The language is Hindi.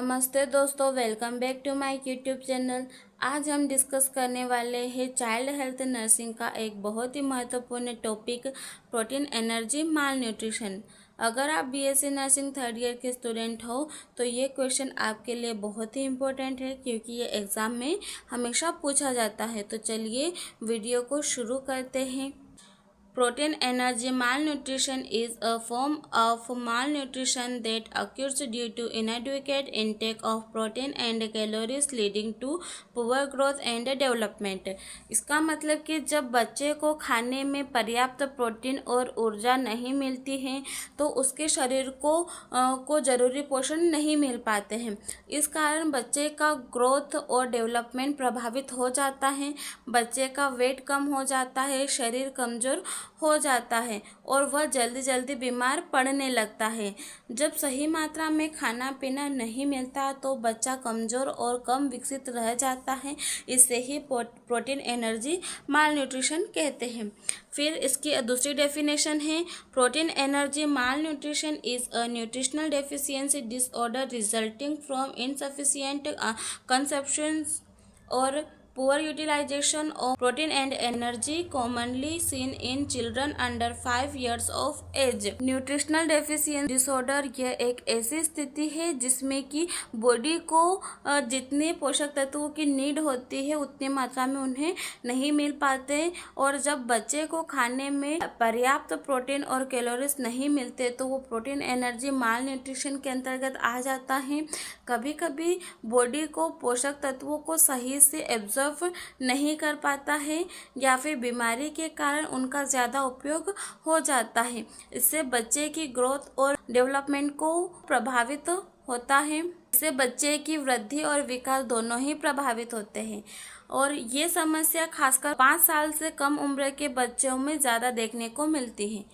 नमस्ते दोस्तों, welcome back to my YouTube channel. आज हम डिस्कस करने वाले हैं चाइल्ड हेल्थ नर्सिंग का एक बहुत ही महत्वपूर्ण टॉपिक, प्रोटीन एनर्जी माल न्यूट्रिशन। अगर आप बीएससी नर्सिंग थर्ड ईयर के स्टूडेंट हो तो ये क्वेश्चन आपके लिए बहुत ही इम्पोर्टेंट है, क्योंकि ये एग्ज़ाम में हमेशा पूछा जाता है। तो चलिए वीडियो को शुरू करते हैं। Protein energy malnutrition is a form of malnutrition that occurs due to inadequate intake of protein and calories leading to poor growth and development। इसका मतलब कि जब बच्चे को खाने में पर्याप्त प्रोटीन और ऊर्जा नहीं मिलती है तो उसके शरीर को ज़रूरी पोषण नहीं मिल पाते हैं। इस कारण बच्चे का ग्रोथ और डेवलपमेंट प्रभावित हो जाता है, बच्चे का वेट कम हो जाता है, शरीर कमज़ोर हो जाता है और वह जल्दी जल्दी बीमार पड़ने लगता है। जब सही मात्रा में खाना पीना नहीं मिलता तो बच्चा कमज़ोर और कम विकसित रह जाता है। इससे ही प्रोटीन एनर्जी माल न्यूट्रिशन कहते हैं। फिर इसकी दूसरी डेफिनेशन है, protein energy mall nutrition is a nutritional deficiency disorder resulting from insufficient consumption और poor utilization of protein and energy commonly seen in children under 5 years of age। Nutritional deficiency disorder यह एक ऐसी स्थिति है जिसमें कि बॉडी को जितने पोषक तत्वों की नीड होती है उतनी मात्रा में उन्हें नहीं मिल पाते, और जब बच्चे को खाने में पर्याप्त प्रोटीन और कैलोरीज नहीं मिलते तो वो प्रोटीन एनर्जी माल न्यूट्रिशन के अंतर्गत आ जाता है। कभी कभी बॉडी को पोषक तत्वों को सही से एब्जॉर्ब नहीं कर पाता है या फिर बीमारी के कारण उनका ज़्यादा उपयोग हो जाता है। इससे बच्चे की ग्रोथ और डेवलपमेंट को प्रभावित होता है। इससे बच्चे की वृद्धि और विकास दोनों ही प्रभावित होते हैं, और ये समस्या खासकर 5 साल से कम उम्र के बच्चों में ज़्यादा देखने को मिलती है।